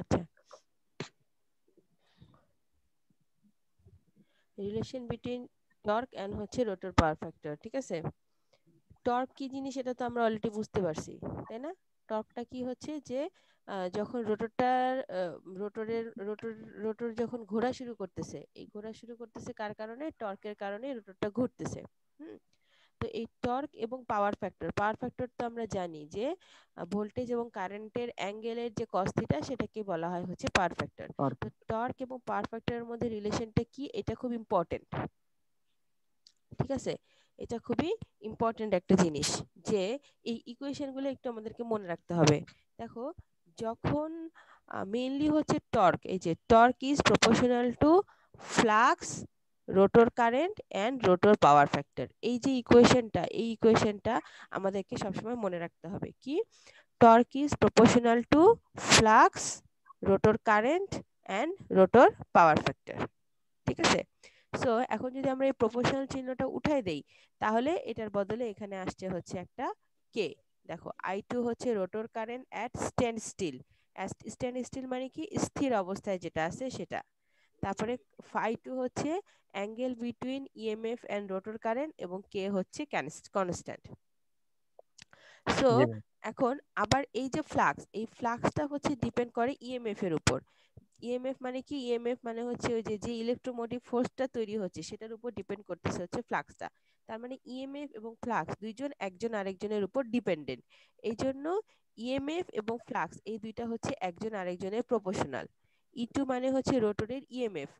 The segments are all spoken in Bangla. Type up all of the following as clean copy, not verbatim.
আচ্ছা, রিলেশন বিটুইন টর্ক এন্ড হচ্ছে রোটর পাওয়ার ফ্যাক্টর। ঠিক আছে, টর্ক কি জিনিস এটা তো আমরা অলরেডি বুঝতে পারছি, তাই না? টর্কটা কি হচ্ছে যে যখন রোটরটার রোটর যখন ঘোরা শুরু করতেছে, এই ঘোরা শুরু করতেছে কার কারণে? টর্কের কারণে রোটরটা ঘুরতেছে। হুম। তো এই টর্ক এবং পাওয়ার ফ্যাক্টর তো আমরা জানি যে ভোল্টেজ এবং কারেন্টের অ্যাঙ্গেলের যে কস থিটা সেটাকে বলা হয় হচ্ছে পাওয়ার ফ্যাক্টর। তো পারফেক্ট। টর্ক এবং পাওয়ার ফ্যাক্টরের মধ্যে রিলেশনটা কি, এটা খুব ইম্পর্টেন্ট। ঠিক আছে, এটা খুবই ইম্পর্টেন্ট একটা জিনিস, যে এই ইকুয়েশনগুলো একটু আমাদেরকে মনে রাখতে হবে। দেখো, যখন মেইনলি হচ্ছে টর্ক, এই যে torque is proportional to flux, rotor current and rotor power factor, এই যে ইকুয়েশনটা, এই ইকুয়েশনটা আমাদেরকে সবসময় মনে রাখতে হবে। কি? Torque is proportional to flux, rotor current and rotor power factor. ঠিক আছে, সো এখন যদি আমরা এই প্রপোর্শনাল চিহ্নটা উঠাই দেই, তাহলে এটার বদলে এখানে আসছে হচ্ছে একটা কে। দেখো, I2 হচ্ছে rotor current at stand still. Standstill মানে কি? স্থির অবস্থায় যেটা আছে সেটা। তারপরে φ2 হচ্ছে angle between EMF and rotor current, এবং কে হচ্ছে কনস্ট্যান্ট। সো জি ম্যাম। এখন আবার এই যে ফ্লাক্স, এই ফ্লাক্সটা হচ্ছে ডিপেন্ড করে ইএমএফ এর উপর। ইএমএফ মানে কি? ইএমএফ মানে হচ্ছে ওই যে যে ইলেকট্রোমোটিভ ফোর্সটা তৈরি হচ্ছে সেটার উপর ডিপেন্ড করতেছে হচ্ছে ফ্লাক্সটা। তার মানে ইএমএফ এবং ফ্লাক্স দুইজন একজন আরেকজনের উপর ডিপেন্ডেন্ট। এই জন্য ইএমএফ এবং ফ্লাক্স এই দুইটা হচ্ছে একজন আরেকজনের প্রপোর্শনাল। ই2 মানে হচ্ছে রোটরের ইএমএফ।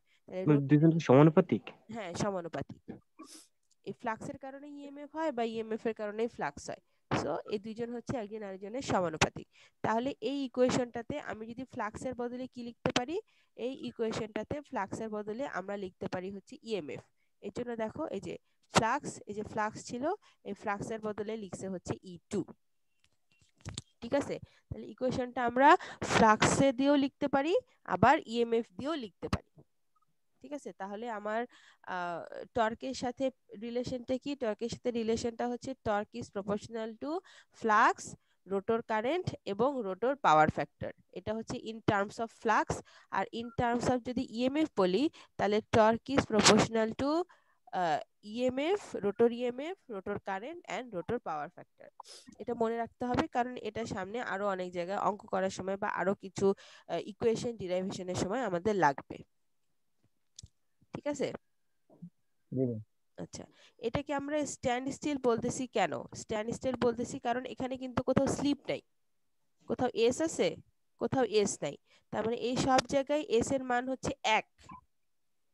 দুজন কি সমানুপাতিক? হ্যাঁ, সমানুপাতিক। এই ফ্লাক্সের কারণে ইএমএফ হয় বা ইএমএফ এর কারণে ফ্লাক্স হয়। সো এই দুইজন হচ্ছে একজন আরেকজনের সমানুপাতিক। তাহলে এই ইকুয়েশনটাতে আমি যদি ফ্লাক্সের বদলে কি লিখতে পারি? এই ইকুয়েশনটাতে ফ্লাক্সের বদলে আমরা লিখতে পারি হচ্ছে ইএমএফ। এর জন্য দেখো, এই যে ফ্লাক্স, এই যে ফ্লাক্স ছিল, এই ফ্লাক্সের বদলে লিখছে হচ্ছে ই2। ঠিক আছে, তাহলে ইকুয়েশনটা আমরা ফ্লাক্সে দিয়েও লিখতে পারি, আবার ইএমএফ দিয়েও লিখতে পারি। ঠিক আছে, তাহলে আমার টর্কের সাথে রিলেশনটা কি? টর্কের সাথে রিলেশনটা হচ্ছে torque is proportional to flux, rotor current এবং রোটর পাওয়ার ফ্যাক্টর। এটা হচ্ছে ইন টার্মস অফ ফ্লাক্স। আর ইন টার্মস অফ যদি ইএমএফ বলি, তাহলে torque is proportional to EMF, rotor current and rotor power factor. এটা মনে রাখতে হবে, কারণ এটা সামনে আরো অনেক জায়গায় অঙ্ক করার সময় বা আরো কিছু ইকুয়েশন ডিরাইভেশনের সময় আমাদের লাগবে। ঠিক আছে, জি ম্যাম। আচ্ছা, এটাকে আমরা স্ট্যান্ড স্টিল বলতেছি কেন? স্ট্যান্ড স্টিল বলতেছি কারণ এখানে কিন্তু কোথাও স্লিপ নাই, কোথাও এস আছে, কোথাও এস নাই। তার মানে এই সব জায়গায় এস এর মান হচ্ছে 1,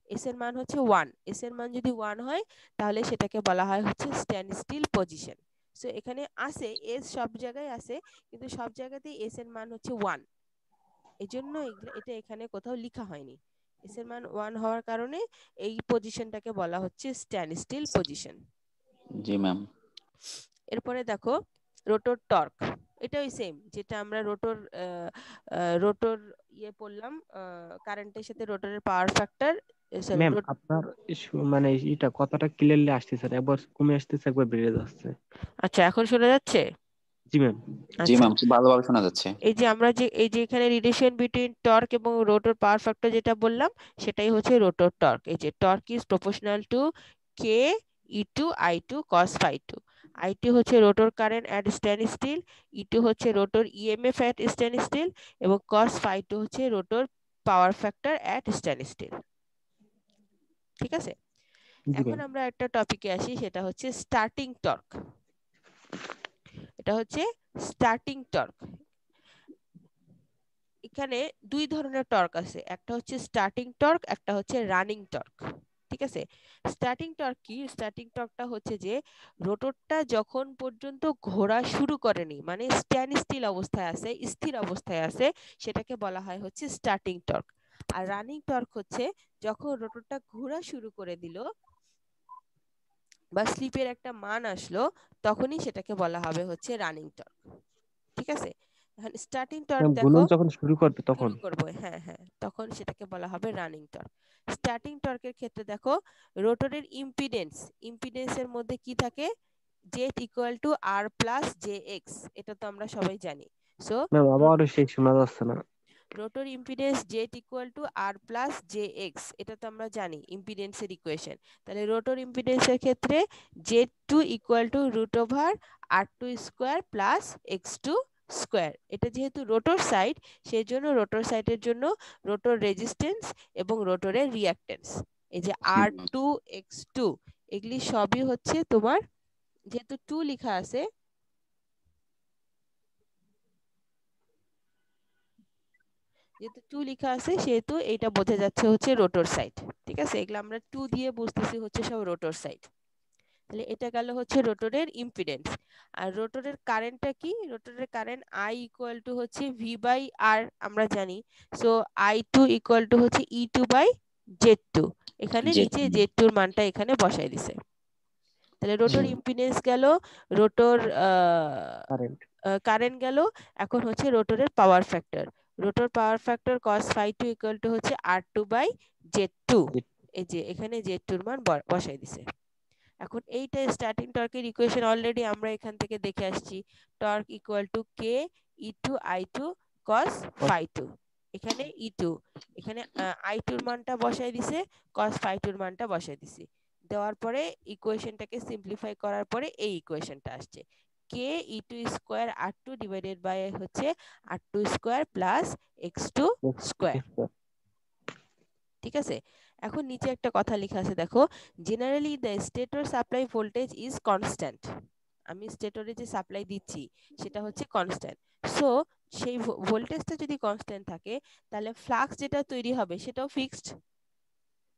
এস এর মান হচ্ছে 1। এস এর মান যদি 1 হয়, তাহলে সেটাকে বলা হয় হচ্ছে স্ট্যান্ড স্টিল পজিশন। সো এখানে আছে এস, সব জায়গায় আছে, কিন্তু সব জায়গাতেই এস এর মান হচ্ছে 1। এজন্য এটা এখানে কোথাও লেখা হয়নি। এস এর মান 1 হওয়ার কারণে এই পজিশনটাকে বলা হচ্ছে স্ট্যান্ড স্টিল পজিশন। জি ম্যাম। এরপরে দেখো, রোটর টর্ক, এটাই সেম যেটা আমরা রোটর পড়লাম, কারেন্টের সাথে রোটরের পাওয়ার ফ্যাক্টর। সরি, ম্যাম আপনার মানে এটা কথাটা ক্লিয়ারলি আসতেছে না, একবার কমে আসতেছে, একবার বেড়ে যাচ্ছে। আচ্ছা, এখন শোনা যাচ্ছে? জি ম্যাম। জি আচ্ছা, ম্যাম, খুব ভালোভাবে শোনা যাচ্ছে। এই যে আমরা যে এই যে এখানে রিলেশন বিটুইন টর্ক এবং রোটর পাওয়ার ফ্যাক্টর যেটা বললাম, সেটাই হচ্ছে রোটর টর্ক। এই যে torque is proportional to K E two I2 cos φ2। I2 হচ্ছে rotor current at standstill, E two হচ্ছে rotor EMF at standstill, এবং cos φ2 হচ্ছে rotor power factor at standstill. ঠিক আছে, জি এখন ম্যাম। আমরা একটা টপিকে আসি, সেটা হচ্ছে স্টার্টিং টর্ক। এটা হচ্ছে স্টার্টিং টর্ক। এখানে দুই ধরনের টর্ক আছে, একটা হচ্ছে স্টার্টিং টর্ক, একটা হচ্ছে রানিং টর্ক। ঠিক আছে, স্টার্টিং টর্ক কি? স্টার্টিং টর্কটা হচ্ছে যে রোটরটা যখন পর্যন্ত ঘোরা শুরু করেনি, মানে স্ট্যান্ড স্টিল অবস্থায় আছে, স্থির অবস্থায় আছে, সেটাকে বলা হয় হচ্ছে স্টার্টিং টর্ক। আর রানিং টর্ক হচ্ছে যখন রোটরটা ঘোরা শুরু করে দিল বা স্লিপের একটা মান আসলো, তখনই সেটাকে বলা হবে হচ্ছে রানিং টর্ক। ঠিক আছে, এখন স্টার্টিং টর্ক ম্যাম দেখো, গুণন যখন শুরু করবে তখন। শুরু করব, হ্যাঁ হ্যাঁ, তখন সেটাকে বলা হবে রানিং টর্ক। স্টার্টিং টর্কের ক্ষেত্রে দেখো, রোটরের ইম্পিডেন্সের মধ্যে কি থাকে? Z equal to R plus J X, এটা তো আমরা সবাই জানি। সো ম্যাম আবার সেই শোনা যাচ্ছে না। Rotor impedance Z equal to R plus J X, এটা তো আমরা জানি ইম্পিডেন্সের ইকুয়েশন। তাহলে রোটর ইম্পিডেন্সের ক্ষেত্রে Z two equal to root over R two square plus X two square. এটা যেহেতু রোটর সাইড, সেই জন্য রোটর সাইডের জন্য রোটর রেজিস্ট্যান্স এবং রোটরের রিঅ্যাক্ট্যান্স, এই যে আর টু এক্স টু, এগুলি সবই হচ্ছে তোমার, যেহেতু টু লেখা আছে, সেহেতু এইটা বোঝা যাচ্ছে হচ্ছে রোটর সাইড। ঠিক আছে, এগুলো আমরা টু দিয়ে বুঝতেছি হচ্ছে সব রোটর সাইড। তাহলে এটা গেল হচ্ছে রোটরের ইম্পিডেন্স। আর রোটরের কারেন্টটা কি? রোটরের কারেন্ট আই ইকুয়াল টু হচ্ছে ভি বাই আর, আমরা জানি। So I two equal to হচ্ছে E two by Z two. এখানে নিচে জেড টুর মানটা এখানে বসাই দিছে। তাহলে রোটর ইম্পিডেন্স গেল, রোটর কারেন্ট গেল। এখন হচ্ছে রোটরের power factor. Rotor power factor cos phi 2 equal to হচ্ছে r2 বাই z2। এই যে এখানে z2 এর মান বসাই দিছে। এখন এইটা স্টার্টিং টর্কের ইকুয়েশন অলরেডি আমরা এখান থেকে দেখে আসছি। Torque equal to k e2 i2 cos phi 2। এখানে e2, এখানে i2 এর মানটা বসাই দিছে, cos phi 2 এর মানটা বসাই দিছি। দেওয়ার পরে ইকুয়েশনটাকে সিম্পলিফাই করার পরে এই ইকুয়েশনটা আসছে, k e2 square r2 divided by হচ্ছে r2 square plus x2 square. ঠিক আছে, এখন নিচে একটা কথা লেখা আছে দেখো, generally the stator supply voltage is constant. আমি স্টেটরে যে সাপ্লাই দিচ্ছি সেটা হচ্ছে কনস্ট্যান্ট। সো সেই ভোল্টেজটা যদি কনস্ট্যান্ট থাকে, তাহলে ফ্লাক্স যেটা তৈরি হবে সেটাও ফিক্সড।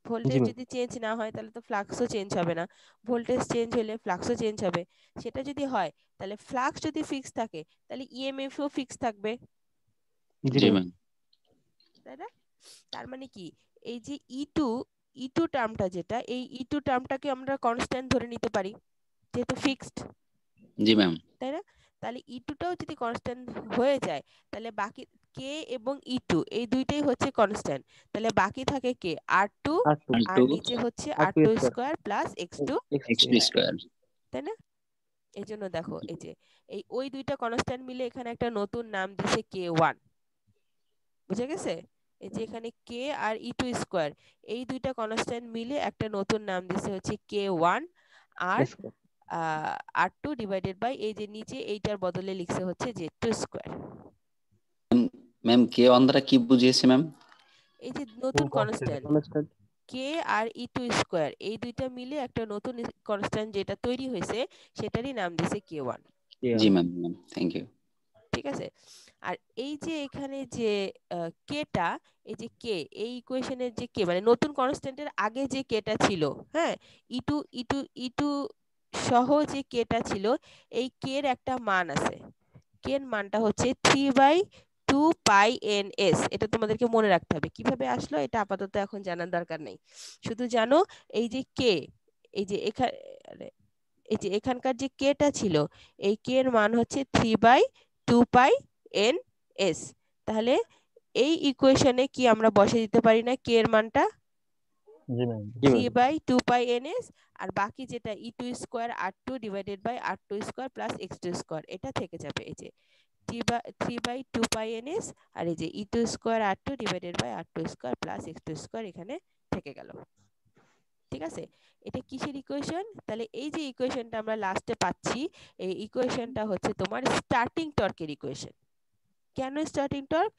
ভোল্টেজ যদি চেঞ্জ না হয় তাহলে তো ফ্লাক্সও চেঞ্জ হবে না, ভোল্টেজ চেঞ্জ হলে ফ্লাক্সও চেঞ্জ হবে। সেটা যদি হয়, তাহলে ফ্লাক্স যদি ফিক্স থাকে তাহলে ইএমএফ ও ফিক্স থাকবে, তাই না? তার মানে কি, এই যে ই টু টার্মটা যেটা, এই ই2 টার্মটাকে আমরা কনস্ট্যান্ট ধরে নিতে পারি যেহেতু ফিক্সড। জি ম্যাম। তাই না? তাহলে ই2টাও যদি কনস্ট্যান্ট হয়ে যায়, তাহলে বাকি কে এবং ই2 এই দুইটাই হচ্ছে কনস্ট্যান্ট। তাহলে বাকি থাকে কে, আর2, আর নিচে হচ্ছে আর2 স্কয়ার প্লাস x2 স্কয়ার, তাই না? এই জন্য দেখো এই যে এই ওই দুইটা কনস্ট্যান্ট মিলে এখানে একটা নতুন নাম দিছে k1। বুঝে গেছে? এই যে এখানে k আর e2 স্কয়ার, এই দুইটা কনস্ট্যান্ট মিলে একটা নতুন নাম দিছে হচ্ছে k1 R r2 divided by এই যে নিচে এইটার বদলে লিখছে হচ্ছে z2 স্কয়ার। ম্যাম k1 দ্বারা কি বুঝিয়েছে ম্যাম? এই যে নতুন কনস্ট্যান্ট k আর e2 স্কয়ার, এই দুইটা মিলে একটা নতুন কনস্ট্যান্ট যেটা তৈরি হয়েছে সেটারই নাম দিছে k1। জি ম্যাম, থ্যাংক ইউ। ঠিক আছে, আর এই যে এখানে যে কেটা, এই যে কে, এই ইকুয়েশনের যে কে মানে নতুন কনস্ট্যান্টের আগে যে কেটা ছিল, হ্যাঁ, ইটু ইটু ইটু সহ যে কেটা ছিল, এই কে এর একটা মান আছে। কে এর মানটা হচ্ছে 3/2 পাই এন এস। এটা তোমাদেরকে মনে রাখতে হবে। কিভাবে আসলো এটা আপাতত এখন জানার দরকার নেই, শুধু জানো এই যে কে, এই যে এখানে, এই যে এখানকার যে কেটা ছিল, এই কে এর মান হচ্ছে 3/2 পাই এন এস। তাহলে এই ইকুয়েশনে কি আমরা বসে দিতে পারি না কে এর মানটা? 3/2 পাই এন এস, আর বাকি যেটা e2 square r2 divided by r2 square plus x2 square, এটা থেকে যাবে এই যে 3/2 পাই এন এস, আর এই যে e2 square r2 divided by r2 square plus x2 square এখানে থেকে গেল। ঠিক আছে, এটা কিসের ইকুয়েশন? তাহলে এই যে ইকুয়েশনটা আমরা লাস্টে পাচ্ছি, এই ইকুয়েশনটা হচ্ছে তোমার স্টার্টিং টর্কের ইকুয়েশন। কেন স্টার্টিং টর্ক?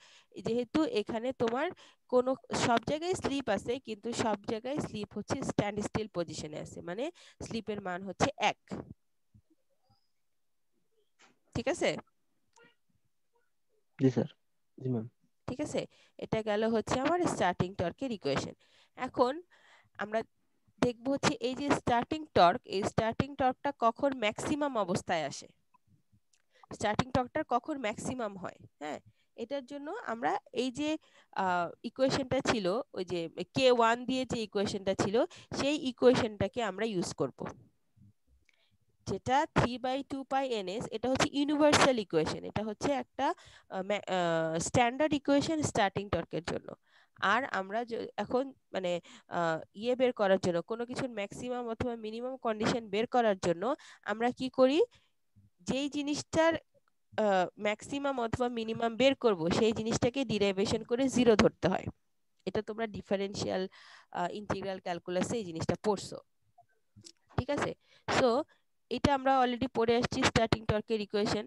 যেহেতু এখানে তোমার কোন সব জায়গায় স্লিপ আছে, কিন্তু সব জায়গায় স্লিপ হচ্ছে স্ট্যান্ড স্টিল পজিশনে আছে, মানে স্লিপের মান হচ্ছে 1। ঠিক আছে? জি স্যার। জি ম্যাম। ঠিক আছে, এটা গেল হচ্ছে আমার স্টার্টিং টর্কের ইকুয়েশন। এখন আমরা দেখব হচ্ছে এই যে স্টার্টিং টর্ক, এই স্টার্টিং টর্কটা কখন ম্যাক্সিমাম অবস্থায় আসে, স্টার্টিং টর্কটা কখন ম্যাক্সিমাম হয়। হ্যাঁ, এটার জন্য আমরা এই যে ইকুয়েশনটা ছিল, ওই যে k1 দিয়ে যে ইকুয়েশনটা ছিল, সেই ইকুয়েশনটাকে আমরা ইউজ করব, যেটা 3/2 পাই ns। এটা হচ্ছে ইউনিভার্সাল ইকুয়েশন, এটা হচ্ছে একটা স্ট্যান্ডার্ড ইকুয়েশন স্টার্টিং টর্কের জন্য। আর আমরা এখন মানে ইয়ে বের করার জন্য, কোনো কিছুর ম্যাক্সিমাম অথবা মিনিমাম কন্ডিশন বের করার জন্য আমরা কি করি, যেই জিনিসটার ম্যাক্সিমাম অথবা মিনিমাম বের করব সেই জিনিসটাকে ডিরাইভেশন করে জিরো ধরতে হয়। এটা তোমরা ডিফারেন্সিয়াল ইন্টিগ্রাল ক্যালকুলাসে এই জিনিসটা পড়ছো, ঠিক আছে? সো এটা আমরা অলরেডি পড়ে আসছি স্টার্টিং টর্কের ইকুয়েশন।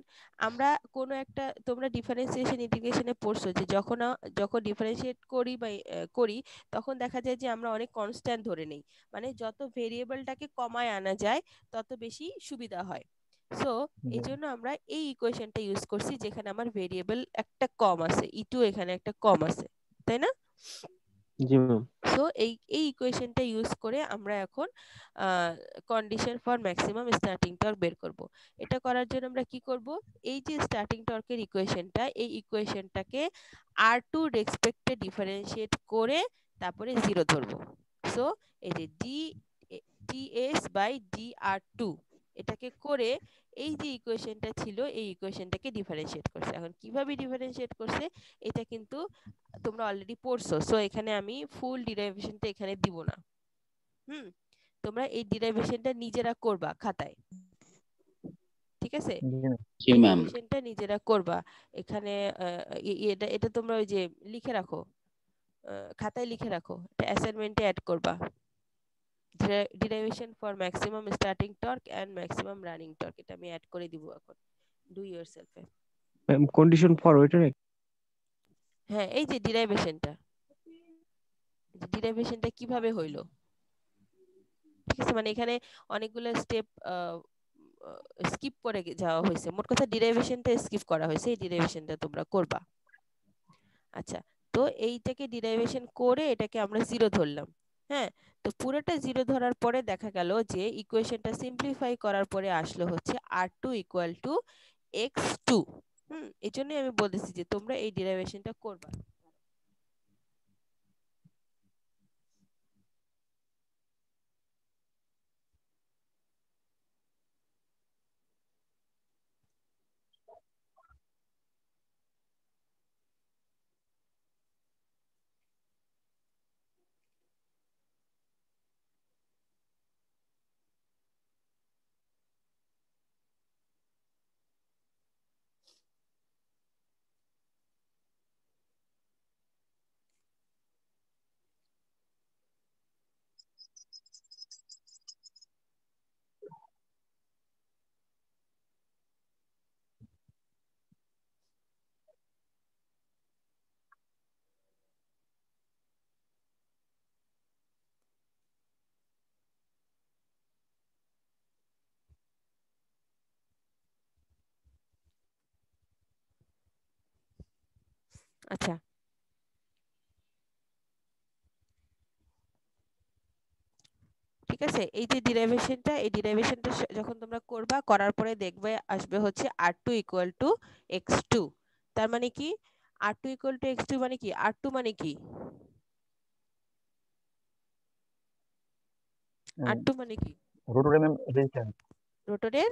আমরা কোনো একটা, তোমরা ডিফারেন্সিয়েশন ইন্টিগ্রেশনে পড়ছো যে যখন ডিফারেন্সিয়েট করি বা করি তখন দেখা যায় যে আমরা অনেক কনস্ট্যান্ট ধরে নেই, মানে যত ভেরিয়েবলটাকে কমায় আনা যায় তত বেশি সুবিধা হয়। সো এই জন্য আমরা এই ইকুয়েশনটা ইউজ করছি যেখানে আমার ভেরিয়েবল একটা কম আছে, ই2 এখানে একটা কম আছে, তাই না? জি ম্যাম। সো এই ইকুয়েশনটা ইউজ করে আমরা এখন condition for maximum starting torque বের করব। এটা করার জন্য আমরা কি করব, এই যে স্টার্টিং টর্কের ইকুয়েশনটা, এই ইকুয়েশনটাকে r2 রেসপেক্টে ডিফারেন্সিয়েট করে তারপরে জিরো ধরব। সো এই যে ds বাই dr2 এটাকে করে এই যে ইকুয়েশনটা ছিল এই ইকুয়েশনটাকে ডিফারেন্সিয়েট করছে। এখন কিভাবে ডিফারেন্সিয়েট করছে এটা কিন্তু তোমরা অলরেডি পড়ছো, সো এখানে আমি ফুল ডিরাইভেশনটা এখানে দিব না। তোমরা এই ডিরাইভেশনটা নিজেরা করবা খাতায়, ঠিক আছে? জি ম্যাম। ডিরাইভেশনটা নিজেরা করবা এখানে। এটা এটা তোমরা ওই যে লিখে রাখো, খাতায় লিখে রাখো, এটা অ্যাসাইনমেন্টে অ্যাড করবা। Derivation for maximum starting torque and maximum running torque, এটা আমি অ্যাড করে দিব এখন, do yourself. Ma'am condition for ওইটা হ্যাঁ, এই যে ডিরাইভেশনটা কিভাবে হইলো, ঠিক আছে? মানে এখানে অনেকগুলো স্টেপ স্কিপ করে যাওয়া হয়েছে, মোট কথা ডিরাইভেশনটা স্কিপ করা হয়েছে, এই ডিরাইভেশনটা তোমরা করবা। আচ্ছা, তো এইটাকে ডিরাইভেশন করে এটাকে আমরা জিরো ধরলাম। হ্যাঁ, তো পুরোটা জিরো ধরার পরে দেখা গেল যে ইকুয়েশনটা সিম্পলিফাই করার পরে আসলো হচ্ছে r2 ইকুয়াল টু x2। এই জন্যই আমি বলতেছি যে তোমরা এই ডিরাইভেশনটা করবা। আচ্ছা, ঠিক আছে? এই যে ডিরাইভেশনটা, এই ডিরাইভেশনটা যখন তোমরা করবা, করার পরে দেখবে আসবে হচ্ছে r2 ইকুয়াল টু x2। তার মানে কি r2 ইকুয়াল টু x2 মানে কি? r2 মানে কি? r2 মানে কি? রোটরের ম্যাম রেজিস্ট্যান্স রোটরের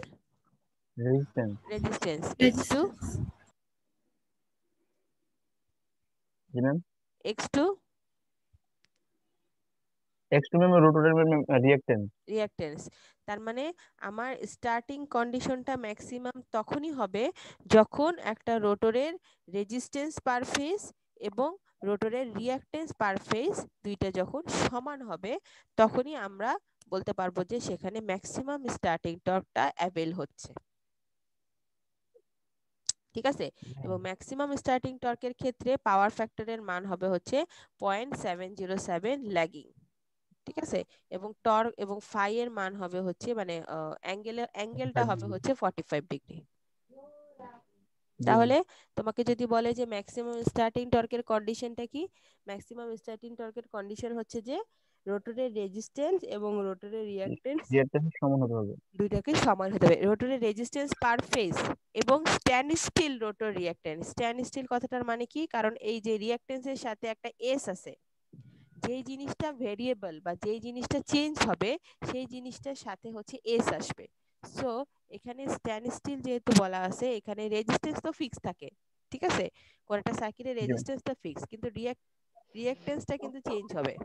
রেজিস্ট্যান্স রেজিস্ট্যান্স, x2 জি ম্যাম। x2 x2 ম্যাম রোটরের ম্যাম রিঅ্যাকট্যান্স। রিঅ্যাকট্যান্স। তার মানে আমার স্টার্টিং কন্ডিশনটা ম্যাক্সিমাম তখনই হবে যখন একটা রোটরের রেজিস্ট্যান্স পার ফেজ এবং রোটরের রিঅ্যাকট্যান্স পার ফেজ দুইটা যখন সমান হবে, তখনই আমরা বলতে পারবো যে সেখানে ম্যাক্সিমাম স্টার্টিং টর্কটা অ্যাভেল হচ্ছে, ঠিক আছে? এবং ম্যাক্সিমাম স্টার্টিং টর্কের ক্ষেত্রে পাওয়ার ফ্যাক্টরের মান হবে হচ্ছে 0.707 ল্যাগিং, ঠিক আছে? এবং টর্ক এবং ফাই এর মান হবে হচ্ছে মানে অ্যাঙ্গেলটা হবে হচ্ছে 45 ডিগ্রি। তাহলে তোমাকে যদি বলে যে ম্যাক্সিমাম স্টার্টিং টর্কের কন্ডিশনটা কি, ম্যাক্সিমাম স্টার্টিং টর্কের কন্ডিশন হচ্ছে যে রোটরের রেজিস্ট্যান্স এবং রোটরের রিঅ্যাকট্যান্স সমান হতে হবে, দুইটাকে সমান হতে হবে। রোটরের রেজিস্ট্যান্স পার ফেজ এবং stand still rotor reactance. Stand still কথাটার মানে কি? কারণ এই যে রিঅ্যাকট্যান্সের সাথে একটা এস আছে, যেই জিনিসটা ভেরিয়েবল বা যেই জিনিসটা চেঞ্জ হবে সেই জিনিসটার সাথে হচ্ছে এস আসবে। সো এখানে স্ট্যান্ড স্টিল যেহেতু বলা আছে, এখানে রেজিস্ট্যান্স তো ফিক্স থাকে, ঠিক আছে? কোন একটা সার্কিটের রেজিস্ট্যান্সটা ফিক্স, কিন্তু রিঅ্যাকট্যান্সটা কিন্তু চেঞ্জ হবে,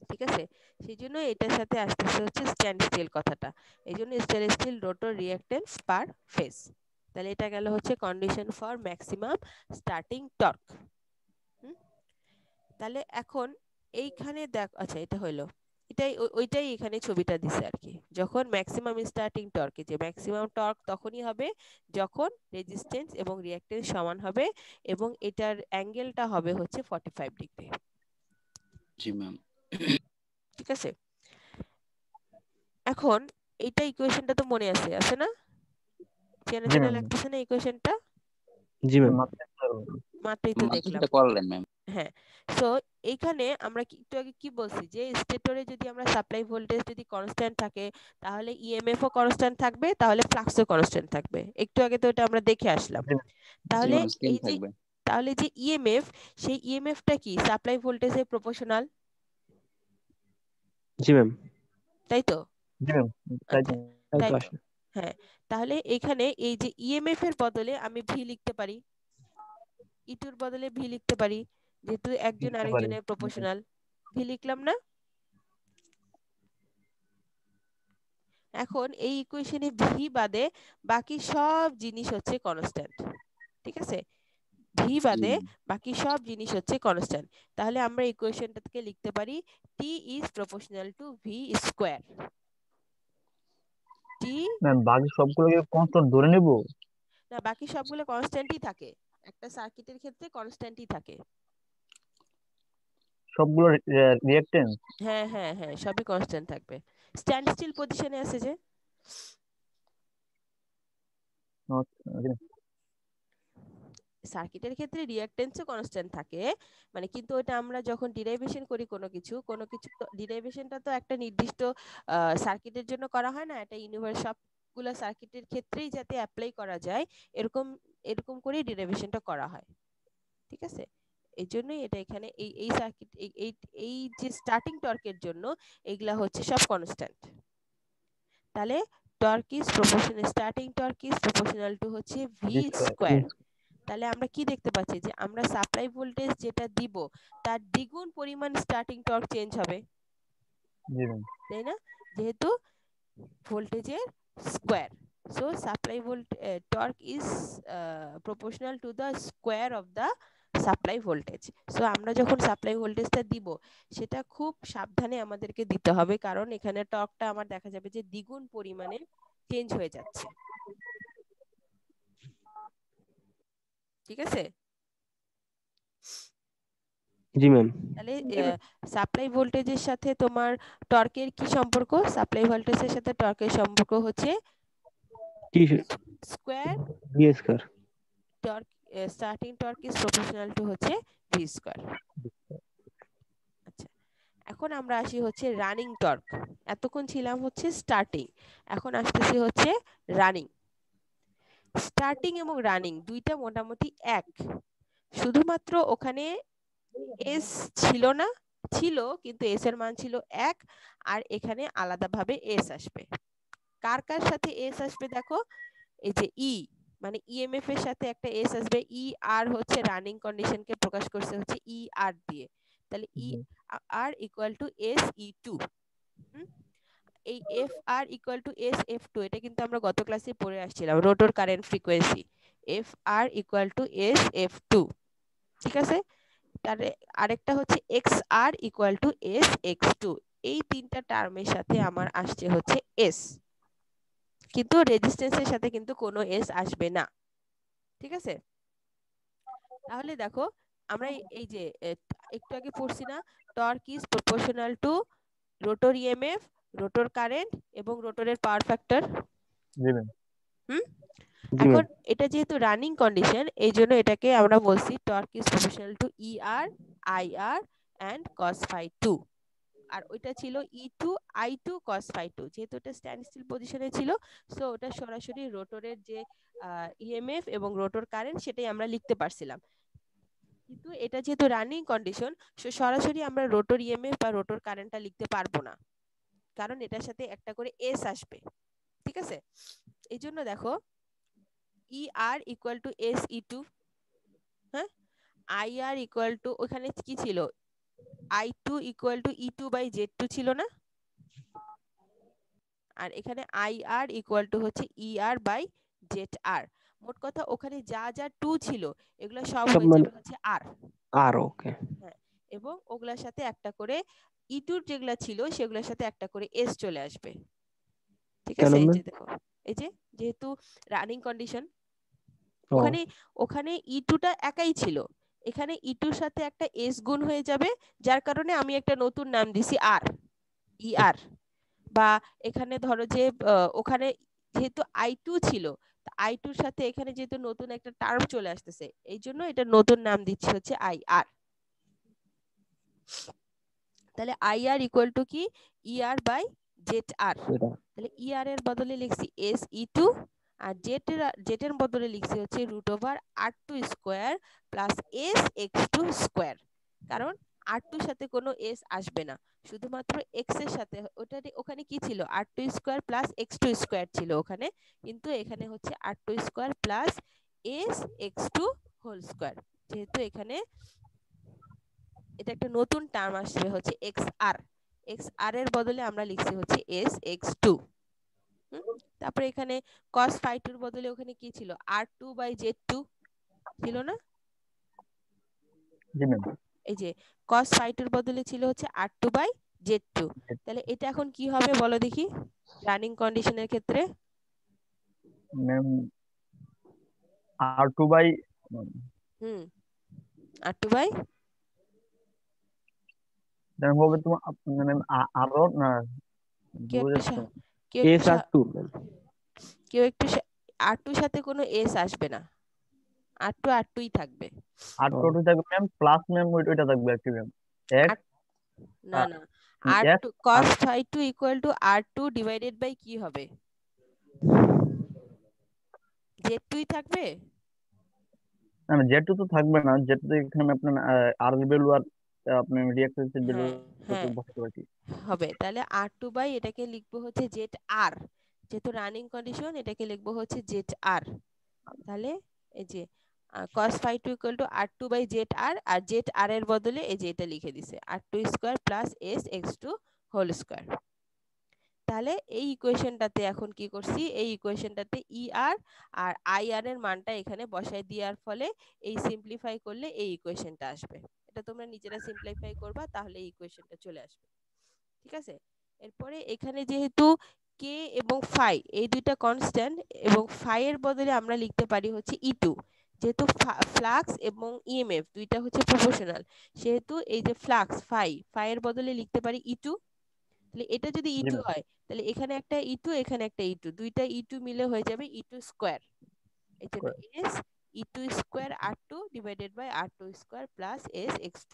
ঠিক আছে? সেই জন্য এটার সাথে আসতেছে হচ্ছে স্ট্যান্ড স্টিল কথাটা। এই জন্য stand still rotor reactance per phase. তাহলে এটা গেল হচ্ছে condition for maximum starting torque. তাহলে এখন এইখানে দেখ, আচ্ছা এটা হইলো, এটাই ওইটাই এখানে ছবিটা দিছে আর কি। যখন ম্যাক্সিমাম স্টার্টিং টর্কে, যে ম্যাক্সিমাম টর্ক তখনই হবে যখন রেজিস্ট্যান্স এবং রিঅ্যাকট্যান্স সমান হবে এবং এটার অ্যাঙ্গেলটা হবে হচ্ছে 45 ডিগ্রি। জি ম্যাম। ঠিক আছে, এখন এইটা ইকুয়েশনটা তো মনে আছে না? চেনা জি চেনা ম্যাম। লাগতেছে না ইকুয়েশনটা? জি ম্যাম। মাত্রই তো মাত্র দেখলাম। সেটা করলেন ম্যাম। হ্যাঁ, সো এইখানে আমরা একটু আগে কি বলছি যে স্টেটরে যদি আমরা সাপ্লাই ভোল্টেজ যদি কনস্ট্যান্ট থাকে তাহলে ইএমএফ ও কনস্ট্যান্ট থাকবে, তাহলে ফ্লাক্সও কনস্ট্যান্ট থাকবে। একটু আগে তো এটা আমরা দেখে আসলাম। জি ম্যাম। জি তাহলে ম্যাম, সেম এই যে থাকবে। তাহলে যে ইএমএফ, সেই ইএমএফটা কি সাপ্লাই ভোল্টেজের প্রপোর্শনাল, জি ম্যাম। তাই তো? জি ম্যাম, তাই তো। আচ্ছা, তাই তাই তো তো। আসলে। হ্যাঁ, তাহলে এখানে এই যে ইএমএফ এর বদলে আমি ভি লিখতে পারি, ইটুর বদলে ভি লিখতে পারি, যেহেতু একজন লিখতে পারি। আরেকজনের প্রপোর্শনাল। ভি লিখলাম না? এখন এই ইকুয়েশনে ভি বাদে বাকি সব জিনিস হচ্ছে কনস্ট্যান্ট। ঠিক আছে, ভি জি বাদে ম্যাম। বাকি সব জিনিস হচ্ছে কনস্ট্যান্ট। তাহলে আমরা ইকুয়েশনটাকে লিখতে পারি T is proportional to V square. T ma'am, বাকি সবগুলোকে কনস্ট্যান্ট ধরে নেব? না, বাকি সবগুলো কনস্ট্যান্টই থাকে, একটা সার্কিটের ক্ষেত্রে কনস্ট্যান্টই থাকে। সবগুলো রিঅ্যাকট্যান্স? হ্যাঁ হ্যাঁ হ্যাঁ, সবই কনস্ট্যান্ট থাকবে। স্ট্যান্ড স্টিল পজিশনে আছে যে। সার্কিটের ক্ষেত্রে রিঅ্যাকট্যান্সও কনস্ট্যান্ট থাকে, মানে কিন্তু ওটা আমরা যখন ডিরাইভেশন করি কোনো কিছু ডিরাইভেশনটা তো একটা নির্দিষ্ট সার্কিটের জন্য করা হয় না, এটা ইউনিভার্স সবগুলো সার্কিটের ক্ষেত্রেই যাতে অ্যাপ্লাই করা যায় এরকম এরকম করেই ডিরাইভেশনটা করা হয়। ঠিক আছে, এই জন্যই এটা এখানে এই এই সার্কিট এই এই যে স্টার্টিং টর্কের জন্য এগুলা হচ্ছে সব কনস্ট্যান্ট। তাহলে torque is proportional, starting torque is proportional to হচ্ছে ভি স্কয়ার। তাহলে আমরা কি দেখতে পাচ্ছি যে আমরা সাপ্লাই ভোল্টেজ যেটা দিব তার দ্বিগুণ পরিমাণ স্টার্টিং টর্ক চেঞ্জ হবে, তাই না? যেহেতু ভোল্টেজের square, so supply torque is proportional to the square of the supply voltage. So আমরা যখন সাপ্লাই ভোল্টেজটা দিব সেটা খুব সাবধানে আমাদেরকে দিতে হবে, কারণ এখানে টর্কটা আমার দেখা যাবে যে দ্বিগুণ পরিমাণে চেঞ্জ হয়ে যাচ্ছে। ঠিক আছে, জি ম্যাম। তাহলে সাপ্লাই ভোল্টেজের সাথে তোমার টর্কের কি সম্পর্ক? সাপ্লাই ভোল্টেজের সাথে টর্কের সম্পর্ক হচ্ছে T square V square. Torque, starting torque is proportional to হচ্ছে ভি স্কয়ার। আচ্ছা, এখন আমরা আসি হচ্ছে রানিং টর্ক। এতক্ষণ ছিলাম হচ্ছে স্টার্টিং, এখন আসতেছি হচ্ছে রানিং। স্টার্টিং এবং রানিং দুইটা মোটামুটি এক, শুধুমাত্র ওখানে এস ছিল না, ছিল কিন্তু এস এর মান ছিল 1, আর এখানে আলাদাভাবে এস আসবে। কার কার সাথে এস আসবে দেখো, এই যে ই মানে ইএমএফ এর সাথে একটা এস আসবে। ই আর হচ্ছে রানিং কন্ডিশনকে প্রকাশ করছে হচ্ছে ই আর দিয়ে, তাহলে E R equal to S E two. এই F R equal to S F two, এটা কিন্তু আমরা গত ক্লাসে পড়ে আসছিলাম, rotor current frequency F R equal to S F two. ঠিক আছে, তার আরেকটা হচ্ছে X R equal to S X two. এই তিনটা টার্মের সাথে আমার আসছে হচ্ছে এস, কিন্তু রেজিস্ট্যান্সের সাথে কিন্তু কোনো এস আসবে না। ঠিক আছে, তাহলে দেখো আমরা এই যে একটু আগে পড়ছি না, torque is proportional two rotor EMF, rotor current এবং রোটরের পাওয়ার ফ্যাক্টর। এখন এটা যেহেতু রানিং কন্ডিশন, এই জন্য এটাকে আমরা বলছি torque is proportional to E R I R and cos phi two. আর ওইটা ছিল E2 I2 cos phi 2, যেহেতু এটা স্ট্যান্ড স্টিল পজিশনে ছিল, সো ওটা সরাসরি রোটরের যে ইএমএফ এবং রোটর কারেন্ট সেটাই আমরা লিখতে পারছিলাম। কিন্তু এটা যেহেতু রানিং কন্ডিশন, সো সরাসরি আমরা রোটর ইএমএফ বা রোটর কারেন্টটা লিখতে পারবো না, কারণ এটার সাথে একটা করে এস আসবে। ঠিক আছে, এই জন্য দেখো E R equal to S E two, হ্যাঁ, আই আর ইকুয়াল টু ওখানে কি ছিল, I2 equal to E2 by Z2 ছিল না, আর এখানে আই আর ইকুয়াল টু হচ্ছে ই আর বাই জেড আর। মোট কথা ওখানে যা যা টু ছিল এগুলো সব সব হয়ে মানে যাবে হচ্ছে আর। আর ওকে। হ্যাঁ, এবং ওগুলার সাথে একটা করে ইটুর যেগুলা ছিল সেগুলোর সাথে একটা করে এস চলে আসবে। ঠিক কেন আছে, এই ম্যাম? যে দেখো, এই যে যেহেতু রানিং কন্ডিশন, ও ওখানে ওখানে ইটুটা একাই ছিল, এখানে ইটুর সাথে একটা এস গুণ হয়ে যাবে, যার কারণে আমি একটা নতুন নাম দিছি আর, ই আর। বা এখানে ধরো যে ওখানে যেহেতু আই2 ছিল, আই2 সাথে এখানে যেহেতু নতুন একটা টার্ম চলে আসতেছে, এই জন্য এটা নতুন নাম দিচ্ছি হচ্ছে আই আর। তাহলে আই আর ইকুয়াল টু কি, ই আর বাই জেড আর। এটা তাহলে ই আর এর বদলে লিখছি এস ই2, আর জেড এর বদলে লিখছি হচ্ছে √r2 square plus S x2 square. কারণ r2 সাথে কোনো এস আসবে না, শুধুমাত্র এক্স এর সাথে। ওখানে কি ছিল, r2 square plus x2 square ছিল ওখানে, কিন্তু এখানে হচ্ছে r2 square plus S x2 whole square. যেহেতু এখানে এটা একটা নতুন টার্ম আসবে হচ্ছে এক্স আর এর বদলে আমরা লিখছি হচ্ছে এস x2। তারপরে এখানে cos phi2 এর বদলে ওখানে কি ছিল, r2/z2 ছিল না? জি ম্যাম। এই যে cos phi2 এর বদলে ছিল হচ্ছে r2/z2। তাহলে এটা এখন কি হবে বলো দেখি রানিং কন্ডিশনের ক্ষেত্রে? Ma'am R2 by hmm, r2/, ma'am হবে তোমার ম্যাম আরো না কেউ বুঝে একটু যাচ্ছে না। কেউ এস একটু আর টু ম্যাম। কেউ একটু r2 সাথে কোনো এস আসবে না, r2ই থাকবে। R2 থাকবে ম্যাম, প্লাস ম্যাম ওইটা থাকবে আর কি ম্যাম, এক্স না না, S r2 cos phi2 equal to r2 divided by কি হবে, z2ই থাকবে। না জেড তো থাকবে না, জেড তো এখানে আপনার আর ভ্যালু আর আপনার রিঅ্যাক্টেন্স ভ্যালু হ্যাঁ হ্যাঁ বসাতে পারি। হবে, তাহলে r2 বাই এটাকে লিখবো হচ্ছে জেড আর, যেহেতু রানিং কন্ডিশন এটাকে লিখবো হচ্ছে জেড আর। তাহলে এই যে cos phi2 equal to r2 by Z R, আর জেড আর এর বদলে এই যে এটা লিখে দিছে r2 square plus S x2 whole square. তাহলে এই ইকুয়েশনটাতে এখন কি করছি, এই ইকুয়েশনটাতে ই আর আর আই আর এর মানটা এখানে বসাই দেওয়ার ফলে এই সিম্পলিফাই করলে এই ইকুয়েশনটা আসবে। এটা তোমরা নিজেরা সিম্পলিফাই করবা, তাহলে এই ইকুয়েশনটা চলে আসবে। ঠিক আছে, এরপরে এখানে যেহেতু কে এবং ফাই এই দুইটা কনস্ট্যান্ট, এবং ফাই এর বদলে আমরা লিখতে পারি হচ্ছে ই2, যেহেতু ফ্লাক্স এবং ইএমএফ দুইটা হচ্ছে প্রপোর্শনাল, সেহেতু এই যে ফ্লাক্স ফাই এর বদলে লিখতে পারি ই2। তাহলে এটা যদি জি ই2 ম্যাম। হয়, তাহলে এখানে একটা ই2 এখানে একটা ই2, দুইটা ই2 মিলে হয়ে যাবে ই2 স্কয়ার। এই জন্য এস ই2 square r2 divided by r2 square plus S x2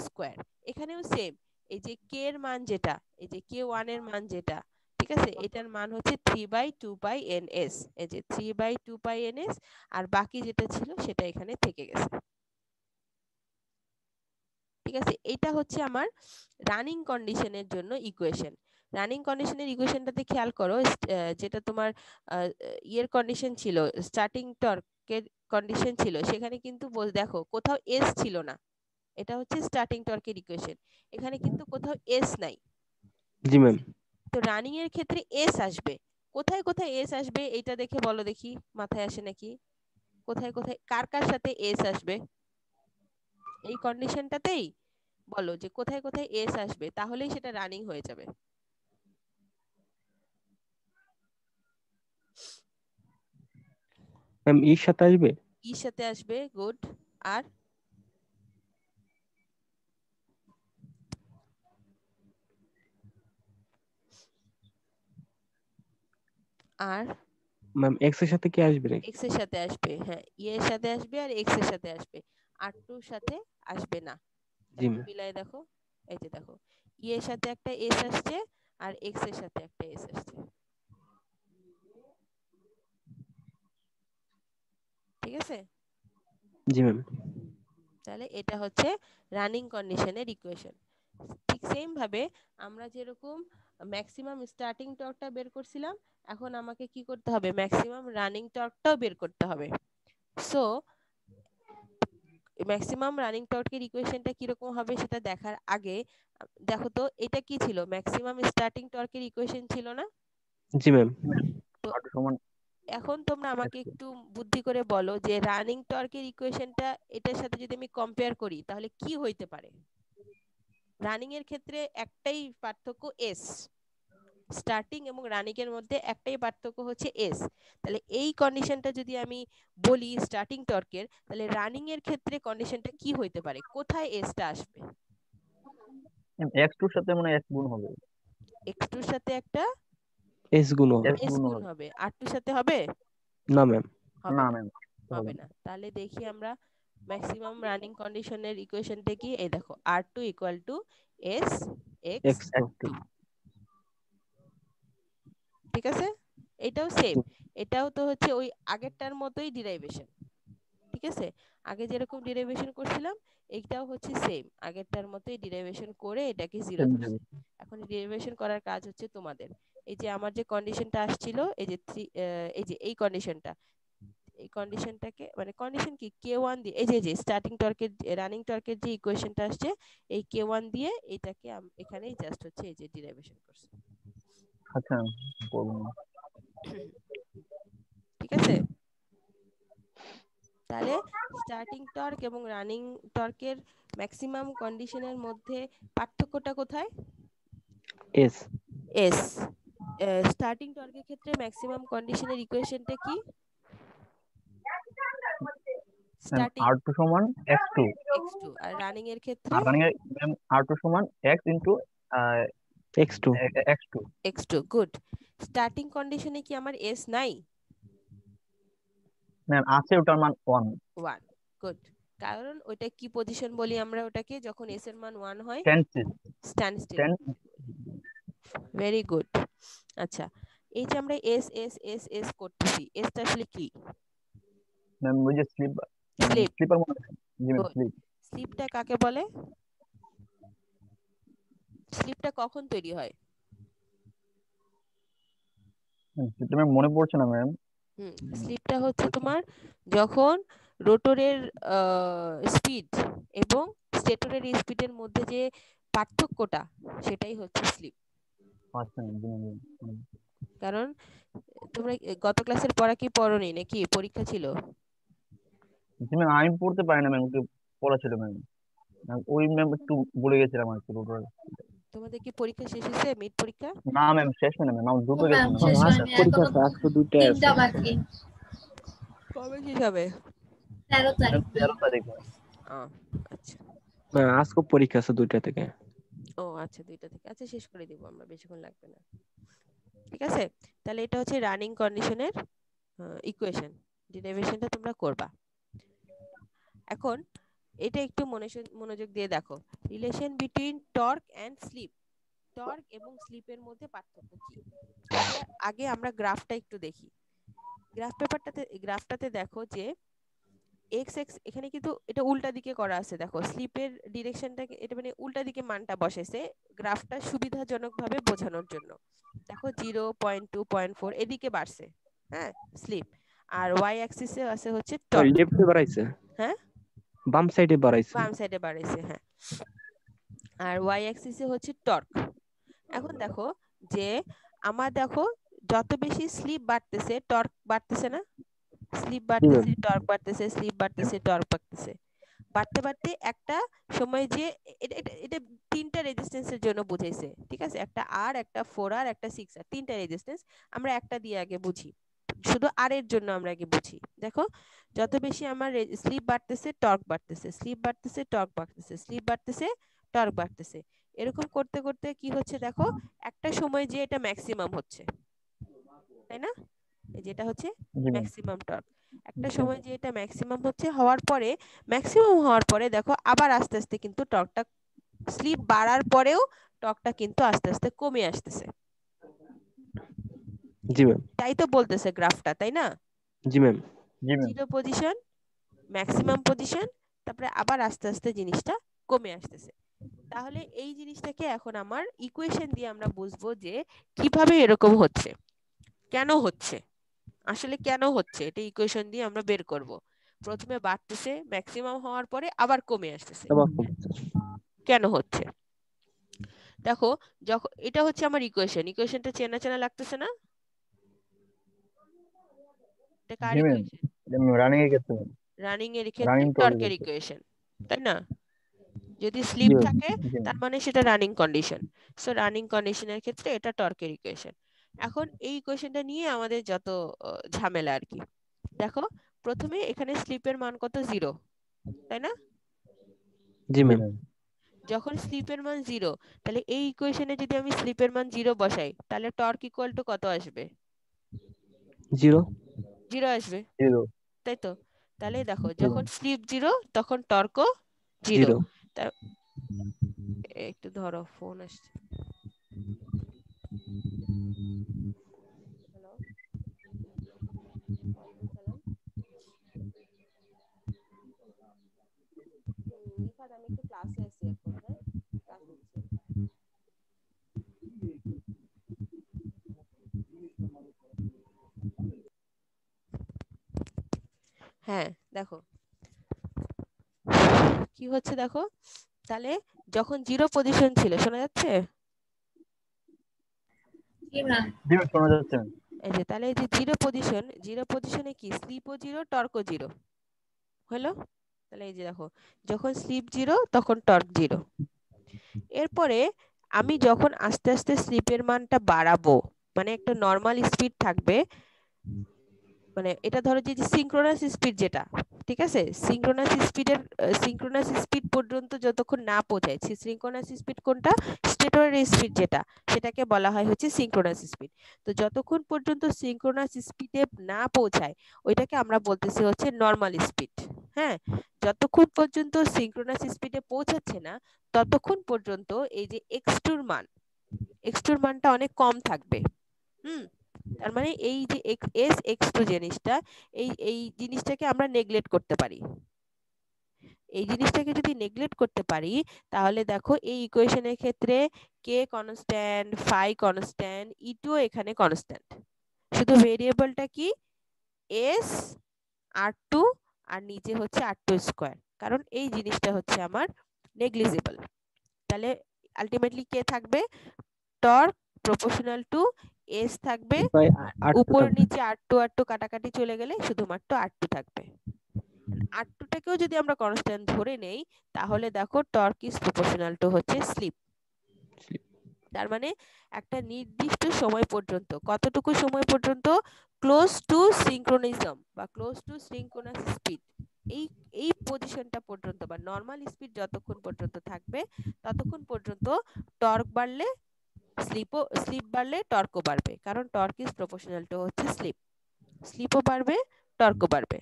square. এখানেও সেম, এই যে কে এর মান যেটা, এই যে k1 এর মান যেটা, ঠিক আছে, এটার মান হচ্ছে 3/2π/ns, এই যে 3/2π/ns, আর বাকি যেটা ছিল সেটা এখানে থেকে গেছে। ঠিক আছে, এটা হচ্ছে আমার রানিং কন্ডিশনের জন্য ইকুয়েশন। রানিং কন্ডিশনের ইকুয়েশনটাতে খেয়াল করো, যেটা তোমার ইয়ের কন্ডিশন ছিল, স্টার্টিং টর্কের কন্ডিশন ছিল, সেখানে কিন্তু দেখো কোথাও এস ছিল না, এটা হচ্ছে স্টার্টিং টর্কের ইকুয়েশন, এখানে কিন্তু কোথাও এস নাই। জি ম্যাম। তো রানিং এর ক্ষেত্রে এস আসবে, কোথায় কোথায় এস আসবে এটা দেখে বলো দেখি, মাথায় আসে নাকি? কোথায় কোথায় কার কার সাথে এস আসবে এই কন্ডিশনটাতেই? বলো যে কোথায় কোথায় এস আসবে, তাহলেই সেটা রানিং হয়ে যাবে। ম্যাম ইর সাথে আসবে। ইর সাথে আসবে, গুড। আর আর ম্যাম এক্স এর সাথে কি আসবে নাকি? এক্স এর সাথে আসবে, হ্যাঁ ই এর সাথে আসবে আর এক্স এর সাথে আসবে, আর টুর সাথে আসবে না। জি দেখো ম্যাম। মিলাই দেখো, এই যে দেখো ই এর সাথে একটা এস আসছে আর এক্স এর সাথে একটা এস আসছে। ঠিক আছে, জি ম্যাম। তাহলে এটা হচ্ছে রানিং কন্ডিশনের ইকুয়েশন। ঠিক সেম ভাবে আমরা যেরকম ম্যাক্সিমাম স্টার্টিং টর্কটা বের করছিলাম, এখন আমাকে কি করতে হবে, ম্যাক্সিমাম রানিং টর্কটাও বের করতে হবে। সো ম্যাক্সিমাম রানিং টর্কের ইকুয়েশনটা কিরকম হবে সেটা দেখার আগে দেখো তো এটা কি ছিল, ম্যাক্সিমাম স্টার্টিং টর্কের ইকুয়েশন ছিল না? জি ম্যাম। তো R2 সমান এখন তোমরা আমাকে X2 একটু বুদ্ধি করে বলো যে রানিং টর্কের ইকুয়েশনটা এটার সাথে যদি আমি কম্পেয়ার করি তাহলে কি হইতে পারে। রানিং এর ক্ষেত্রে একটাই পার্থক্য এস, স্টার্টিং এবং রানিং এর মধ্যে একটাই পার্থক্য হচ্ছে এস। তাহলে এই কন্ডিশনটা যদি আমি বলি স্টার্টিং টর্কের, তাহলে রানিং এর ক্ষেত্রে কন্ডিশনটা কি হইতে পারে, কোথায় এসটা আসবে? X2 এর সাথে মানে X গুণ হবে, x2 এর সাথে একটা এস গুণ হবে। S এস গুণ গুণ হবে। হবে, r2 এর সাথে হবে? না ম্যাম, হবে না না, ম্যাম, হবে হবে না। না। তাহলে দেখি আমরা ম্যাক্সিমাম রানিং কন্ডিশনের ইকুয়েশনটা কি, এই দেখো r2 equal to s x2, X2 ঠিক আছে? এটাও সেম, এটাও তো হচ্ছে ওই আগেরটার মতোই ডিরাইভেশন, ঠিক আছে? আগে যেরকম ডিরাইভেশন করছিলাম এইটাও হচ্ছে সেম, আগেরটার মতোই ডিরাইভেশন করে এটাকে জিরো সেম ধরছি। এখন ডিরাইভেশন করার কাজ হচ্ছে তোমাদের। এই যে আমার যে কন্ডিশনটা আসছিল, এই যে এই যে এই কন্ডিশনটা, এই কন্ডিশনটাকে মানে কন্ডিশন কি k1 দিয়ে, এই যে স্টার্টিং টর্কের রানিং টর্কের যে ইকুয়েশনটা আসছে এই k1 দিয়ে এটাকে এখানেই জাস্ট হচ্ছে এই যে ডিরাইভেশন করছি, আচ্ছা করবো না। ঠিক আছে? তাহলে স্টার্টিং টর্ক এবং রানিং টর্কের ম্যাক্সিমাম কন্ডিশনের মধ্যে পার্থক্যটা কোথায়? এস। এস। স্টার্টিং টর্কের ক্ষেত্রে ম্যাক্সিমাম কন্ডিশনের ইকুয়েশনটা কি? স্টার্টিং R2 সমান X2, x2, আর রানিং এর ক্ষেত্রে আর রানিং এর ম্যাম R2 সমান X into x2। X2। x2, good. Starting কন্ডিশনে কি আমার এস নাই? ম্যাম আছে, ওটার মান 1। 1, গুড। কারণ ওইটা কি পজিশন বলি আমরা ওটাকে, যখন এস এর মান 1 হয়? Stand stand still. Stand very good. আচ্ছা, এই যে আমরা এস এস এস এস করতেছি, এসটা আসলে কি? ম্যাম ওই যে স্লিপ। স্লিপার মনে হয়। জি ম্যাম, গুড। স্লিপ। স্লিপটা কাকে বলে? স্লিপটা কখন তৈরি হয়? সেটা ম্যাম মনে পড়ছে না ম্যাম। স্লিপটা হচ্ছে তোমার যখন রোটরের স্পিড এবং স্টেটরের স্পিডের মধ্যে যে পার্থক্যটা, সেটাই হচ্ছে স্লিপ। আচ্ছা জি ম্যাম, কারণ তোমরা গত ক্লাসের পড়া কি পড়োনি নাকি, পরীক্ষা ছিল? জি ম্যাম আমি পড়তে পারি না ম্যাম, ওকে পড়া ছিল ম্যাম। ওই ম্যাম একটু বলে গেছিলাম আর কি রোডের। তোমাদের কি পরীক্ষা শেষ হয়েছে, মিড পরীক্ষা? না ম্যাম শেষ হয় না ম্যাম, আমার দুটো গেছে ম্যাম ম্যাম। শেষ আজকে হয়নি, পরীক্ষা এখনো আছে, আজকে দুইটাই আছে। 3টা বাকি। কবে শেষ হবে? 13 তারিখ। 13 তারিখ ম্যাম। আচ্ছা। না, আজকে পরীক্ষা আছে 2টা থেকে। ও আচ্ছা, 2টা থেকে, আচ্ছা শেষ করে দিব আমরা, বেশিক্ষণ লাগবে না, ঠিক আছে? তাহলে এটা হচ্ছে রানিং কন্ডিশনের ইকুয়েশন, ডেরিভেশনটা তোমরা করবা। এখন এটা একটু মনোযোগ দিয়ে দেখো, relation between torque and slip, torque এবং স্লিপের মধ্যে পার্থক্য কি। আগে আমরা গ্রাফটা একটু দেখি। গ্রাফটাতে দেখো যে এক্স এক্স এখানে কিন্তু এটা উল্টা দিকে করা আছে, দেখো স্লিপের ডিরেকশনটাকে এটা মানে উল্টা দিকে মানটা বসেছে গ্রাফটা সুবিধাজনকভাবে বোঝানোর জন্য। দেখো 0, 0.2, 0.4 এদিকে বাড়ছে, হ্যাঁ স্লিপ, আর ওয়াই অ্যাক্সিসে আছে হচ্ছে টর্ক। লেফটে বাড়াইছে, হ্যাঁ বাম সাইডে বাড়াইছে। বাম সাইডে বাড়াইছে, হ্যাঁ, আর ওয়াই অ্যাক্সিসে হচ্ছে টর্ক। এখন দেখো যে আমার দেখো যত বেশি স্লিপ বাড়তেছে টর্ক বাড়তেছে না, স্লিপ জি ম্যাম। বাড়তেছে টর্ক বাড়তেছে, স্লিপ বাড়তেছে টর্ক বাড়তেছে, বাড়তে বাড়তে একটা সময় যে এটা এটা এটা 3টা রেজিস্ট্যান্সের জন্য বুঝাইছে, ঠিক আছে? একটা আর, একটা 4R, একটা 6R, 3টা রেজিস্ট্যান্স। আমরা একটা দিয়ে আগে বুঝি, শুধু আর এর জন্য আমরা আগে বুঝি। দেখো যত বেশি আমার স্লিপ বাড়তেছে টর্ক বাড়তেছে, স্লিপ বাড়তেছে টর্ক বাড়তেছে, স্লিপ বাড়তেছে টর্ক বাড়তেছে, এরকম করতে করতে কি হচ্ছে দেখো একটা সময় যে এটা ম্যাক্সিমাম হচ্ছে, তাই না? যেটা হচ্ছে জি ম্যাম। ম্যাক্সিমাম টর্ক, একটা সময় যে এটা ম্যাক্সিমাম হচ্ছে, হওয়ার পরে ম্যাক্সিমাম হওয়ার পরে দেখো আবার আস্তে আস্তে কিন্তু টর্কটা, স্লিপ বাড়ার পরেও টর্কটা কিন্তু আস্তে আস্তে কমে আসতেছে। জি ম্যাম। তাই তো বলতেছে গ্রাফটা, তাই না? জি ম্যাম। জি ma'am. Zero position, maximum position, তারপরে আবার আস্তে আস্তে জিনিসটা কমে আসতেছে। তাহলে এই জিনিসটাকে এখন আমার ইকুয়েশন দিয়ে আমরা বুঝবো যে কিভাবে এরকম হচ্ছে, কেন হচ্ছে, আসলে কেন হচ্ছে, এটা ইকুয়েশন দিয়ে আমরা বের করব। প্রথমে বাড়তেছে, ম্যাক্সিমাম হওয়ার পরে আবার কমে আসতেছে, আবার কমছে। কেন হচ্ছে? দেখো যখন এটা হচ্ছে আমার ইকুয়েশনটা চেনা চেনা লাগতেছে না? এটা কার জি ম্যাম, ইকুয়েশন? রানিং এর ক্ষেত্রে রানিং এর ক্ষেত্রে রানিং টর্কের টর্কের ইকুয়েশন, তাই না? যদি জি স্লিপ ম্যাম, থাকে জি তার ম্যাম। মানে সেটা রানিং কন্ডিশন। সো রানিং কন্ডিশনের ক্ষেত্রে এটা টর্কের ইকুয়েশন। এখন এই ইকুয়েশনটা নিয়ে আমাদের যত ঝামেলা আর কি। দেখো প্রথমে এখানে স্লিপের মান কত? 0, তাই না? জি জি ম্যাম। ম্যাম। যখন স্লিপের মান 0, তাহলে এই ইকুয়েশনে যদি আমি স্লিপের মান 0 বসাই, তাহলে টর্ক ইকুয়াল টু কত আসবে? 0। 0 আসবে, 0। তাই তো? তাহলে দেখো জি যখন ম্যাম। স্লিপ 0 তখন টর্কও 0। 0। একটু ধরো, ফোন আসছে। হ্যালো, ওয়ালাইকুম সালাম। নিফাত, আমি একটু ক্লাসে আছি এখন, হ্যাঁ ক্লাস হচ্ছে। হ্যাঁ দেখো কি হচ্ছে, দেখো তাহলে যখন 0 পজিশন ছিল, শোনা যাচ্ছে? জি ম্যাম, শোনা যাচ্ছে ম্যাম। এই যে তাহলে এই যে 0 পজিশনে কি স্লিপও 0 টর্কও 0 হলো। তাহলে এই যে দেখো যখন স্লিপ 0 তখন টর্ক 0। এরপরে আমি যখন আস্তে আস্তে স্লিপের মানটা বাড়াবো, মানে একটা নর্মাল স্পিড থাকবে, মানে এটা ধরো যে সিঙ্ক্রোনাস স্পিড যেটা, ঠিক আছে, সিঙ্ক্রোনাস স্পিড পর্যন্ত যতক্ষণ না পৌঁছায়, সিঙ্ক্রোনাস স্পিড কোনটা? স্টেটরের স্পিড যেটা, সেটাকে বলা হয় হচ্ছে সিঙ্ক্রোনাস স্পিড। তো যতক্ষণ পর্যন্ত সিঙ্ক্রোনাস স্পিডে না পৌঁছায় ওইটাকে আমরা বলতেছি হচ্ছে নর্মাল স্পিড। হ্যাঁ, যতক্ষণ পর্যন্ত সিঙ্ক্রোনাস স্পিডে পৌঁছাচ্ছে না ততক্ষণ পর্যন্ত এই যে এক্স2 এর মানটা অনেক কম থাকবে। হুম, তার মানে এই যে x2 জিনিসটা, এই জিনিসটাকে আমরা নেগলেক্ট করতে পারি। এই জিনিসটাকে যদি নেগলেক্ট করতে পারি তাহলে দেখো এই ইকুয়েশনের ক্ষেত্রে কে কনস্ট্যান্ট, ফাই কনস্ট্যান্ট, ই2 এখানে কনস্ট্যান্ট, শুধু ভেরিয়েবলটা কি s r2 আর নিচে হচ্ছে r2 স্কয়ার, কারণ এই জিনিসটা হচ্ছে আমার নেগলিজিবল। তাহলে আলটিমেটলি কে থাকবে? টর্ক প্রপোর্শনাল টু এস থাকবে, ভাই উপর থাকবে। নিচে r2 কাটাকাটি চলে গেলে শুধুমাত্র r2 থাকবে। r2টাকেও যদি আমরা কনস্ট্যান্ট ধরে নেই তাহলে দেখো টর্ক ইজ প্রপোর্শনাল টু হচ্ছে স্লিপ। তার মানে একটা নির্দিষ্ট সময় পর্যন্ত, কতটুকু সময় পর্যন্ত? ক্লোজ টু সিঙ্ক্রোনিজম বা ক্লোজ টু সিঙ্ক্রোনাস স্পিড, এই এই পজিশনটা পর্যন্ত বা নর্মাল স্পিড যতক্ষণ পর্যন্ত থাকবে ততক্ষণ পর্যন্ত টর্ক বাড়লে স্লিপ বাড়লে টর্কও বাড়বে, কারণ টর্ক ইজ প্রপোর্শনাল টু হচ্ছে স্লিপও বাড়বে টর্কও বাড়বে।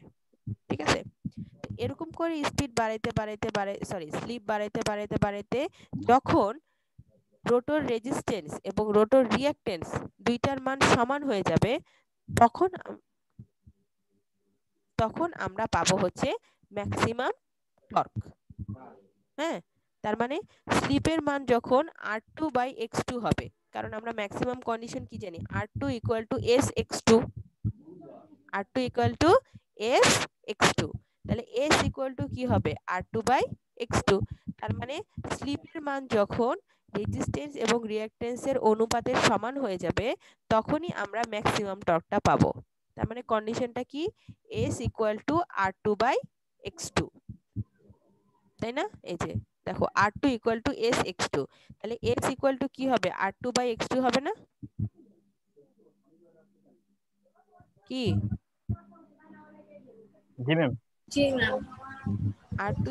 ঠিক আছে, তো এরকম করে স্পিড স্লিপ বাড়াইতে বাড়াইতে বাড়াইতে যখন রোটর রেজিস্ট্যান্স এবং রোটর রিঅ্যাকট্যান্স দুইটার মান সমান হয়ে যাবে তখন আমরা পাবো হচ্ছে ম্যাক্সিমাম টর্ক। হ্যাঁ, তার মানে স্লিপের মান যখন r2/x2 হবে, কারণ আমরা ম্যাক্সিমাম কন্ডিশন কি জানি, r2 equal to s x2, r2 equal to s x2, তাহলে s ইকুয়াল টু কি হবে? r2/x2। তার মানে স্লিপের মান যখন রেজিস্ট্যান্স এবং রিঅ্যাকট্যান্সের অনুপাতের সমান হয়ে যাবে তখনই আমরা ম্যাক্সিমাম টর্কটা পাবো। তার মানে কন্ডিশনটা কি? s ইকুয়াল টু r2/x2, তাই না? এই যে দেখো r2 equal to s x2, তাহলে s ইকুয়াল টু কি হবে? r2/x2 হবে না? কি জি ম্যাম। জি ম্যাম, r2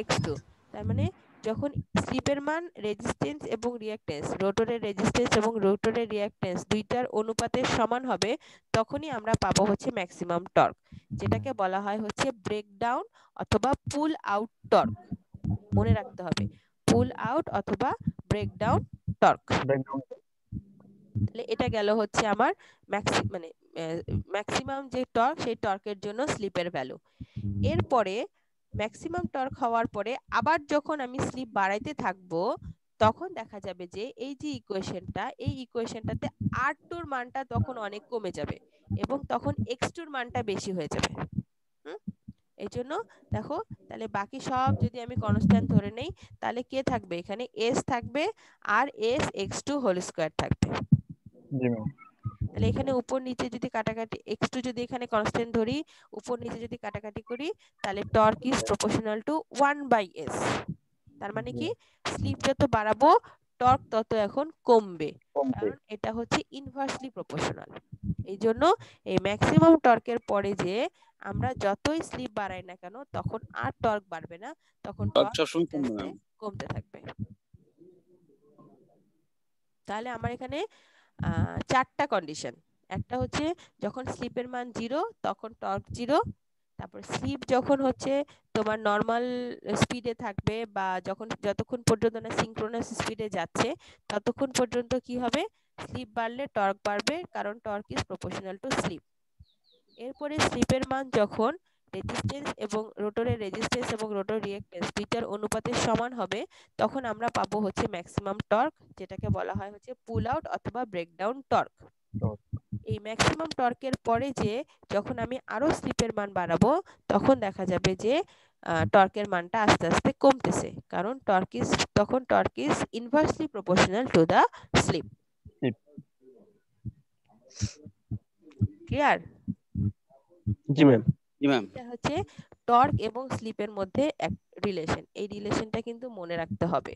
x2, তার মানে যখন স্লিপের মান রেজিস্ট্যান্স এবং রিঅ্যাকট্যান্স, রোটরের রিঅ্যাকট্যান্স দুইটার অনুপাতের সমান হবে তখনই আমরা পাবো হচ্ছে ম্যাক্সিমাম টর্ক, যেটাকে বলা হয় হচ্ছে ব্রেকডাউন অথবা পুল আউট টর্ক। মনে রাখতে হবে, পুল আউট অথবা ব্রেকডাউন টর্ক। তাহলে এটা গেল হচ্ছে আমার ম্যাক্সিমাম যে টর্ক, সেই টর্কের জন্য স্লিপের ভ্যালু। এরপরে ম্যাক্সিমাম টর্ক হওয়ার পরে আবার যখন আমি স্লিপ বাড়াইতে থাকবো তখন দেখা যাবে যে এই যে এই ইকুয়েশনটাতে r2 এর মানটা তখন অনেক কমে যাবে এবং তখন x2 এর মানটা বেশি হয়ে যাবে। এই জন্য দেখো, তাহলে বাকি সব যদি আমি কনস্ট্যান্ট ধরে নেই তাহলে কে থাকবে? এখানে s থাকবে আর s x2 হোল স্কয়ার থাকবে। জি ম্যাম। তাহলে এখানে উপর নিচে যদি কাটাকাটি x2 যদি এখানে কনস্ট্যান্ট ধরি, উপর নিচে যদি কাটাকাটি করি, তাহলে torque is proportional two 1/s। তার মানে কি স্লিপ যত বাড়াবো টর্ক তত এখন কমবে, কারণ এটা হচ্ছে ইনভার্সলি প্রপোর্শনাল। এই জন্য এই ম্যাক্সিমাম টর্কের পরে যে আমরা যতই স্লিপ বাড়াই না কেন তখন আর টর্ক বাড়বে না, তখন টর্ক আস্তে আস্তে কমতে থাকবে। তাহলে আমার এখানে 4টা কন্ডিশন। একটা হচ্ছে যখন স্লিপের মান 0 তখন টর্ক 0, তারপর স্লিপ যখন হচ্ছে তোমার নর্মাল স্পিডে থাকবে বা যতক্ষণ পর্যন্ত না সিঙ্ক্রোনাস স্পিডে যাচ্ছে ততক্ষণ পর্যন্ত কি হবে, স্লিপ বাড়লে টর্ক বাড়বে, কারণ torque is proportional to sleep. এরপরে স্লিপের মান যখন রেজিস্ট্যান্স এবং রোটরের রেজিস্ট্যান্স এবং রোটর রিঅ্যাক্ট্যান্স দুইটার অনুপাতের সমান হবে, তখন আমরা পাবো হচ্ছে ম্যাক্সিমাম টর্ক, যেটাকে বলা হয় হচ্ছে পুল আউট অথবা ব্রেকডাউন টর্ক। এই ম্যাক্সিমাম টর্কের পরে যে যখন আমি আরো স্লিপের মান বাড়াবো তখন দেখা যাবে যে টর্কের মানটা আস্তে আস্তে কমতেছে, কারণ তখন torque is inversely proportional to the slip. Clear? জি ম্যাম। এটা হচ্ছে টর্ক এবং স্লিপের মধ্যে এক রিলেশন। এই রিলেশনটা কিন্তু মনে রাখতে হবে,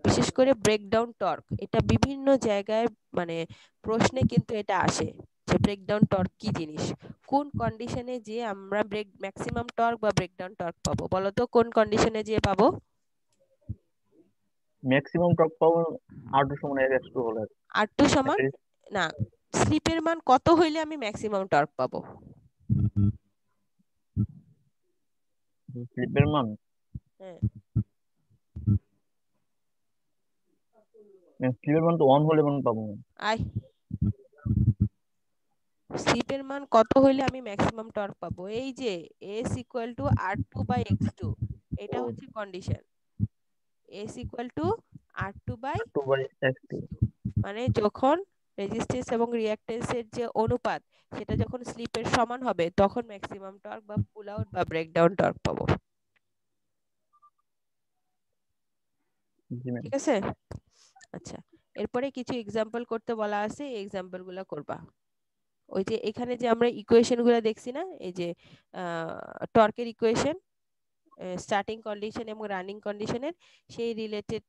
বিশেষ করে ব্রেকডাউন টর্ক। এটা বিভিন্ন জায়গায় মানে প্রশ্নে কিন্তু এটা আসে যে ব্রেকডাউন টর্ক কি জিনিস, কোন কন্ডিশনে যে আমরা ম্যাক্সিমাম টর্ক বা ব্রেকডাউন টর্ক পাবো, বলো তো কোন কন্ডিশনে যে পাবো? ম্যাক্সিমাম টর্ক পাবো R2 সমান X2 হলে। R2 সমান না, স্লিপের মান কত হইলে আমি ম্যাক্সিমাম টর্ক পাবো? স্লিপের মান হ্যাঁ, স্লিপের মান তো 1 হলে মান পাবো। স্লিপের মান কত হইলে আমি ম্যাক্সিমাম টর্ক পাবো? এই যে S ইকুয়াল টু R2/X2, এটা হচ্ছে condition. S equal to R2/X2, মানে যখন রেজিস্ট্যান্স এবং রিঅ্যাকট্যান্সের যে অনুপাত সেটা যখন স্লিপের সমান হবে তখন ম্যাক্সিমাম টর্ক বা পুল আউট বা ব্রেকডাউন টর্ক পাবো। ঠিক আছে? আচ্ছা, এরপরে কিছু এক্সাম্পল করতে বলা আছে, এই এক্সাম্পল গুলা করবা। ওই যে এখানে যে আমরা ইকুয়েশন গুলা দেখছি না, এই যে টর্কের ইকুয়েশন, স্টার্টিং কন্ডিশন এবং রানিং কন্ডিশনের সেই রিলেটেড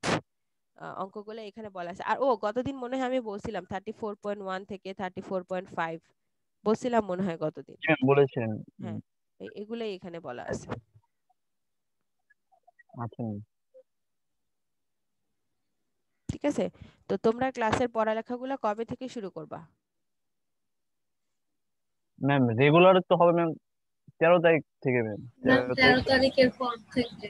অঙ্কগুলো এখানে বলা আছে। আর গতদিন মনে হয় আমি বলছিলাম 34.1 থেকে 34.5 বলছিলাম মনে হয় গতদিন। বলেছেন। হ্যাঁ, এগুলাই এখানে বলা আছে। আচ্ছা ঠিক আছে, তো তোমরা ক্লাসের পড়ালেখাগুলো কবে থেকে শুরু করবা? ম্যাম রেগুলার তো হবে ম্যাম 13 তারিখ থেকে ম্যাম। 13 তারিখের পর থেকে।